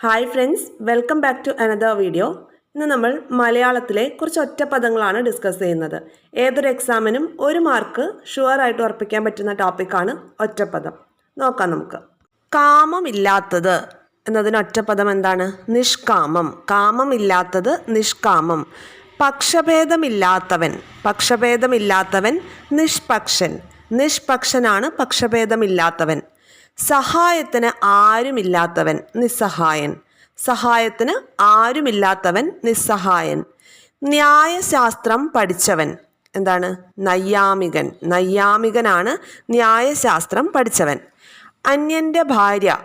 Hi friends, welcome back to another video. ഇന്ന് നമ്മൾ മലയാളത്തിലെ കുറച്ച് ഒറ്റപ്പദങ്ങളാണ് ഡിസ്കസ് ചെയ്യുന്നത്. ഏതൊരു എക്സാമിനും 1 മാർക്ക് ഷുവറായിട്ട് ഉറപ്പിക്കാൻ പറ്റുന്ന ടോപ്പിക്കാണ് ഒറ്റപ്പദം. നോക്കാം നമുക്ക്. കാമമില്ലാത്തത് എന്നതിന് ഒറ്റപ്പദം എന്താണ്? നിഷ്കാമം. കാമമില്ലാത്തത് നിഷ്കാമം. പക്ഷഭേദമില്ലാത്തവൻ. പക്ഷഭേദമില്ലാത്തവൻ നിഷ്പക്ഷൻ. നിഷ്പക്ഷനാണ് പക്ഷഭേദമില്ലാത്തവൻ. സഹായത്തിന് ആരുമില്ലാത്തവൻ നിസ്സഹായൻ. സഹായത്തിന് ആരുമില്ലാത്തവൻ നിസ്സഹായൻ. ന്യായശാസ്ത്രം പഠിച്ചവൻ എന്താണ്? നൈയാമികൻ. നൈയാമികനാണ് ന്യായശാസ്ത്രം പഠിച്ചവൻ. അന്യൻ്റെ ഭാര്യ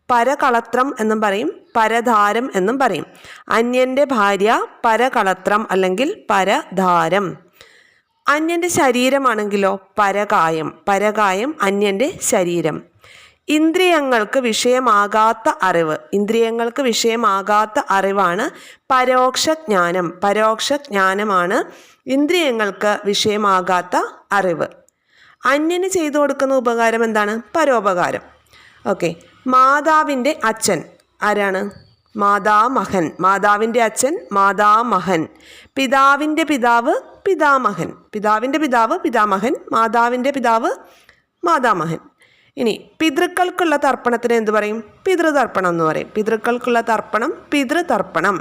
പരകളത്രം എന്നും പറയും, പരധാരം എന്നും പറയും. അന്യൻ്റെ ഭാര്യ പരകളത്രം അല്ലെങ്കിൽ പരധാരം. അന്യൻ്റെ ശരീരമാണെങ്കിലോ പരകായം. പരകായം അന്യൻ്റെ ശരീരം. ഇന്ദ്രിയങ്ങൾക്ക് വിഷയമാകാത്ത അറിവ്. ഇന്ദ്രിയങ്ങൾക്ക് വിഷയമാകാത്ത അറിവാണ് പരോക്ഷജ്ഞാനം. പരോക്ഷജ്ഞാനമാണ് ഇന്ദ്രിയങ്ങൾക്ക് വിഷയമാകാത്ത അറിവ്. അന്യന് ചെയ്തു കൊടുക്കുന്ന ഉപകാരം എന്താണ്? പരോപകാരം. ഓക്കെ. മാതാവിൻ്റെ അച്ഛൻ ആരാണ്? മാതാമഹൻ. മാതാവിൻ്റെ അച്ഛൻ മാതാമഹൻ. പിതാവിൻ്റെ പിതാവ് പിതാമഹൻ. പിതാവിൻ്റെ പിതാവ് പിതാമഹൻ. മാതാവിൻ്റെ പിതാവ് മാതാമഹൻ. ഇനി പിതൃക്കൾക്കുള്ള തർപ്പണത്തിന് എന്ത് പറയും? പിതൃതർപ്പണം എന്ന് പറയും. പിതൃക്കൾക്കുള്ള തർപ്പണം പിതൃതർപ്പണം.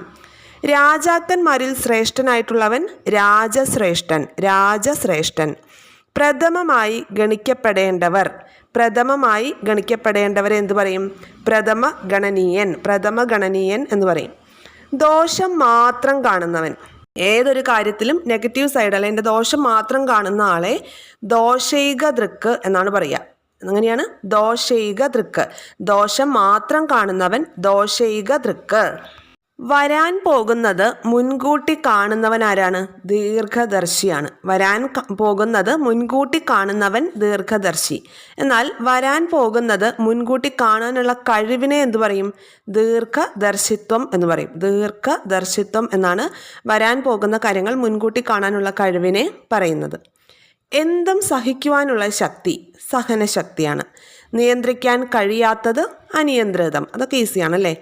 രാജാക്കന്മാരിൽ ശ്രേഷ്ഠനായിട്ടുള്ളവൻ രാജശ്രേഷ്ഠൻ. രാജശ്രേഷ്ഠൻ. പ്രഥമമായി ഗണിക്കപ്പെടേണ്ടവർ. പ്രഥമമായി ഗണിക്കപ്പെടേണ്ടവരെ എന്ത് പറയും? പ്രഥമ ഗണനീയൻ. പ്രഥമ ഗണനീയൻ എന്ന് പറയും. ദോഷം മാത്രം കാണുന്നവൻ. ഏതൊരു കാര്യത്തിലും നെഗറ്റീവ് സൈഡ് അല്ല, എൻ്റെ ദോഷം മാത്രം കാണുന്ന ആളെ ദോഷൈക ദൃക്ക് എന്നാണ് പറയുക. അങ്ങനെയാണ് ദോഷൈക ദൃക്ക്. ദോഷം മാത്രം കാണുന്നവൻ ദോഷൈക ദൃക്ക്. വരാൻ പോകുന്നത് മുൻകൂട്ടി കാണുന്നവൻ ആരാണ്? ദീർഘദർശിയാണ്. വരാൻ പോകുന്നത് മുൻകൂട്ടി കാണുന്നവൻ ദീർഘദർശി. എന്നാൽ വരാൻ പോകുന്നത് മുൻകൂട്ടി കാണാനുള്ള കഴിവിനെ എന്തു പറയും? ദീർഘദർശിത്വം എന്ന് പറയും. ദീർഘദർശിത്വം എന്നാണ് വരാൻ പോകുന്ന കാര്യങ്ങൾ മുൻകൂട്ടി കാണാനുള്ള കഴിവിനെ പറയുന്നത്. എന്തും സഹിക്കുവാനുള്ള ശക്തി സഹനശക്തിയാണ്. നിയന്ത്രിക്കാൻ കഴിയാത്തത് അനിയന്ത്രിതം. അതൊക്കെ ഈസിയാണല്ലേ.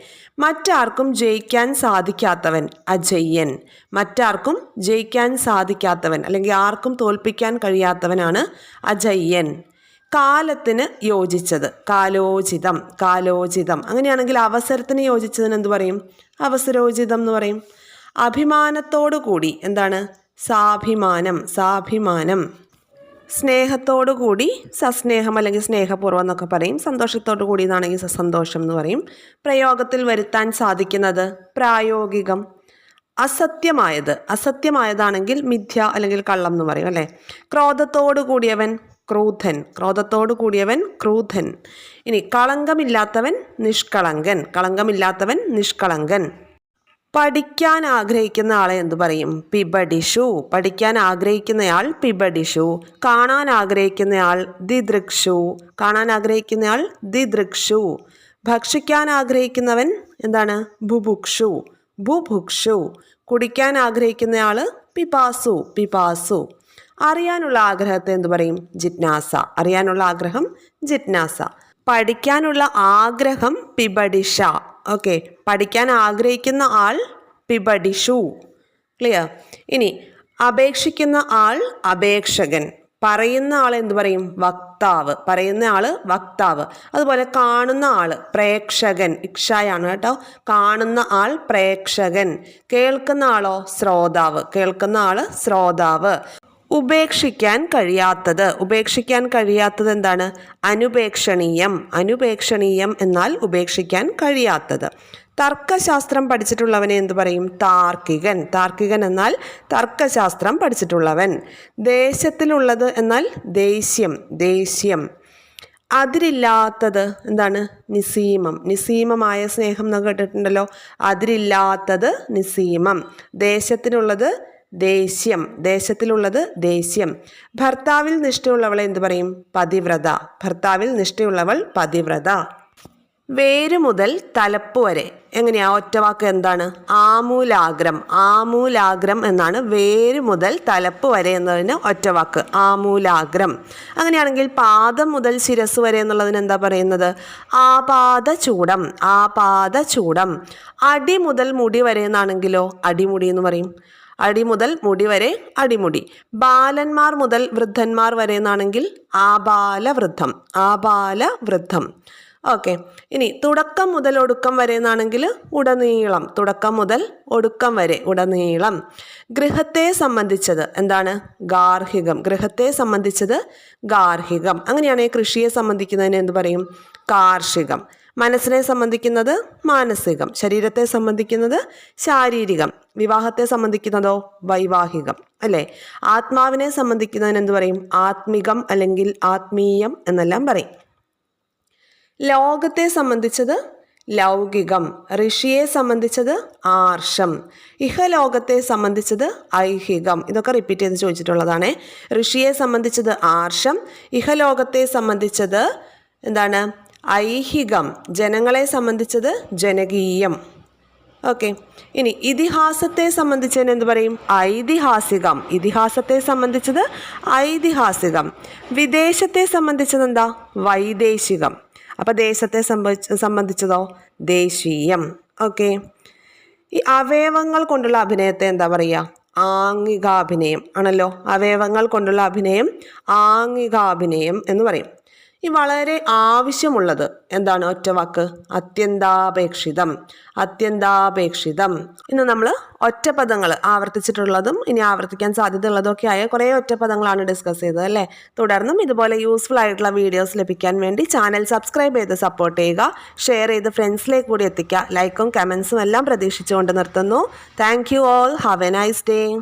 മറ്റാർക്കും ജയിക്കാൻ സാധിക്കാത്തവൻ അജയ്യൻ. മറ്റാർക്കും ജയിക്കാൻ സാധിക്കാത്തവൻ അല്ലെങ്കിൽ ആർക്കും തോൽപ്പിക്കാൻ കഴിയാത്തവനാണ് അജയ്യൻ. കാലത്തിന് യോജിച്ചത് കാലോചിതം. കാലോചിതം. അങ്ങനെയാണെങ്കിൽ അവസരത്തിന് യോജിച്ചതിന് എന്ത് പറയും? അവസരോചിതം എന്ന് പറയും. അഭിമാനത്തോടു കൂടി എന്താണ്? സാഭിമാനം. സാഭിമാനം. സ്നേഹത്തോടു കൂടി സസ്നേഹം അല്ലെങ്കിൽ സ്നേഹപൂർവ്വം എന്നൊക്കെ പറയും. സന്തോഷത്തോടു കൂടി എന്നാണെങ്കിൽ സസന്തോഷം എന്ന് പറയും. പ്രയോഗത്തിൽ വരുത്താൻ സാധിക്കുന്നത് പ്രായോഗികം. അസത്യമായത്. അസത്യമായതാണെങ്കിൽ മിഥ്യ അല്ലെങ്കിൽ കള്ളം എന്ന് പറയും അല്ലേ. ക്രോധത്തോടു കൂടിയവൻ ക്രൂധൻ. ക്രോധത്തോടു കൂടിയവൻ ക്രൂധൻ. ഇനി കളങ്കമില്ലാത്തവൻ നിഷ്കളങ്കൻ. കളങ്കമില്ലാത്തവൻ നിഷ്കളങ്കൻ. പഠിക്കാൻ ആഗ്രഹിക്കുന്ന ആളെ എന്തു പറയും? പിബഡിഷു. പഠിക്കാൻ ആഗ്രഹിക്കുന്നയാൾ പിബഡിഷു. കാണാൻ ആഗ്രഹിക്കുന്നയാൾ ദിദൃക്ഷു. കാണാൻ ആഗ്രഹിക്കുന്നയാൾ ദിദൃക്ഷു. ഭക്ഷിക്കാൻ ആഗ്രഹിക്കുന്നവൻ എന്താണ്? ബുഭുക്ഷു. ബുഭുക്ഷു. കുടിക്കാൻ ആഗ്രഹിക്കുന്നയാൾ പിപാസു. പിപാസു. അറിയാനുള്ള ആഗ്രഹത്തെ എന്തു പറയും? ജിജ്ഞാസ. അറിയാനുള്ള ആഗ്രഹം ജിജ്ഞാസ. പഠിക്കാനുള്ള ആഗ്രഹം പിബഡിഷ. ഓക്കെ. പഠിക്കാൻ ആഗ്രഹിക്കുന്ന ആൾ പിബഡിഷു. ക്ലിയർ? ഇനി അപേക്ഷിക്കുന്ന ആൾ അപേക്ഷകൻ. പറയുന്ന ആൾ എന്ത് പറയും? വക്താവ്. പറയുന്ന ആൾ വക്താവ്. അതുപോലെ കാണുന്ന ആൾ പ്രേക്ഷകൻ. ഇക്ഷയാണ് കേട്ടോ. കാണുന്ന ആൾ പ്രേക്ഷകൻ. കേൾക്കുന്ന ആളോ ശ്രോതാവ്. കേൾക്കുന്ന ആൾ ശ്രോതാവ്. ഉപേക്ഷിക്കാൻ കഴിയാത്തത്. ഉപേക്ഷിക്കാൻ കഴിയാത്തത് എന്താണ്? അനുപേക്ഷണീയം. അനുപേക്ഷണീയം എന്നാൽ ഉപേക്ഷിക്കാൻ കഴിയാത്തത്. തർക്കശാസ്ത്രം പഠിച്ചിട്ടുള്ളവനെ എന്തു പറയും? താർക്കികൻ. താർക്കികൻ എന്നാൽ തർക്കശാസ്ത്രം പഠിച്ചിട്ടുള്ളവൻ. ദേശത്തിലുള്ളത് എന്നാൽ ദേശ്യം. ദേശ്യം. അതിരില്ലാത്തത് എന്താണ്? നിസീമം. നിസീമമായ സ്നേഹം എന്ന് കേട്ടിട്ടുണ്ടല്ലോ. അതിരില്ലാത്തത് നിസീമം. ദേശത്തിനുള്ളത് ദേശ്യം. ദേശത്തിലുള്ളത് ദേശ്യം. ഭർത്താവിൽ നിഷ്ഠയുള്ളവളെ എന്തു പറയും? പതിവ്രത. ഭർത്താവിൽ നിഷ്ഠയുള്ളവൾ പതിവ്രത. വേര് മുതൽ തലപ്പ് വരെ എങ്ങനെയാ ഒറ്റവാക്ക് എന്താണ്? ആമൂലാഗ്രം. ആമൂലാഗ്രം എന്നാണ് വേര് മുതൽ തലപ്പ് വരെ എന്നതിന് ഒറ്റവാക്ക് ആമൂലാഗ്രം. അങ്ങനെയാണെങ്കിൽ പാദം മുതൽ ശിരസ് വരെ എന്നുള്ളതിന് എന്താ പറയുന്നത്? ആപാദചൂടം. ആപാദചൂടം. അടി മുതൽ മുടി വരെ എന്നാണെങ്കിലോ അടിമുടി എന്ന് പറയും. അടി മുതൽ മുടി വരെ അടിമുടി. ബാലന്മാർ മുതൽ വൃദ്ധന്മാർ വരെ എന്നാണെങ്കിൽ ആബാലവൃദ്ധം. ആബാലവൃദ്ധം. ഓക്കെ. ഇനി തുടക്കം മുതൽ ഒടുക്കം വരെ എന്നാണെങ്കിൽ ഉടനീളം. തുടക്കം മുതൽ ഒടുക്കം വരെ ഉടനീളം. ഗൃഹത്തെ സംബന്ധിച്ചത് എന്താണ്? ഗാർഹികം. ഗൃഹത്തെ സംബന്ധിച്ചത് ഗാർഹികം. അങ്ങനെയാണെങ്കിൽ കൃഷിയെ സംബന്ധിക്കുന്നതിന് എന്ത് പറയും? കാർഷികം. മനസ്സിനെ സംബന്ധിക്കുന്നത് മാനസികം. ശരീരത്തെ സംബന്ധിക്കുന്നത് ശാരീരികം. വിവാഹത്തെ സംബന്ധിക്കുന്നതോ വൈവാഹികം. അല്ലേ? ആത്മാവിനെ സംബന്ധിക്കുന്നതിന് എന്ത് പറയും? ആത്മികം അല്ലെങ്കിൽ ആത്മീയം എന്നെല്ലാം പറയും. ലോകത്തെ സംബന്ധിച്ചത് ലൗകികം. ഋഷിയെ സംബന്ധിച്ചത് ആർഷം. ഇഹലോകത്തെ സംബന്ധിച്ചത് ഐഹികം. ഇതൊക്കെ റിപ്പീറ്റ് ചെയ്ത് ചോദിച്ചിട്ടുള്ളതാണ്. ഋഷിയെ സംബന്ധിച്ചത് ആർഷം. ഇഹലോകത്തെ സംബന്ധിച്ചത് എന്താണ്? ഐഹികം. ജനങ്ങളെ സംബന്ധിച്ചത് ജനകീയം. ഓക്കെ. ഇനി ഇതിഹാസത്തെ സംബന്ധിച്ചതിന് എന്ത് പറയും? ഐതിഹാസികം. ഇതിഹാസത്തെ സംബന്ധിച്ചത് ഐതിഹാസികം. വിദേശത്തെ സംബന്ധിച്ചത് എന്താ? വൈദേശികം. അപ്പം ദേശത്തെ സംബന്ധിച്ചതോ ദേശീയം. ഓക്കെ. ഈ അവയവങ്ങൾ കൊണ്ടുള്ള അഭിനയത്തെ എന്താ പറയുക? ആംഗികാഭിനയം ആണല്ലോ. അവയവങ്ങൾ കൊണ്ടുള്ള അഭിനയം ആംഗികാഭിനയം എന്ന് പറയും. ഈ വളരെ ആവശ്യമുള്ളത് എന്താണ്? ഒറ്റവാക്ക് അത്യന്താപേക്ഷിതം. അത്യന്താപേക്ഷിതം. ഇന്ന് നമ്മൾ ഒറ്റപ്പദങ്ങൾ ആവർത്തിച്ചിട്ടുള്ളതും ഇനി ആവർത്തിക്കാൻ സാധ്യതയുള്ളതും ഒക്കെ ആയ കുറേ ഒറ്റപ്പദങ്ങളാണ് ഡിസ്കസ് ചെയ്തത് അല്ലേ? തുടർന്നും ഇതുപോലെ യൂസ്ഫുൾ ആയിട്ടുള്ള വീഡിയോസ് ലഭിക്കാൻ വേണ്ടി ചാനൽ സബ്സ്ക്രൈബ് ചെയ്ത് സപ്പോർട്ട് ചെയ്യുക. ഷെയർ ചെയ്ത് ഫ്രണ്ട്സിലേക്ക് കൂടി എത്തിക്കുക. ലൈക്കും കമൻസും എല്ലാം പ്രതീക്ഷിച്ചുകൊണ്ട് നിർത്തുന്നു. Thank you all. Have A nice day.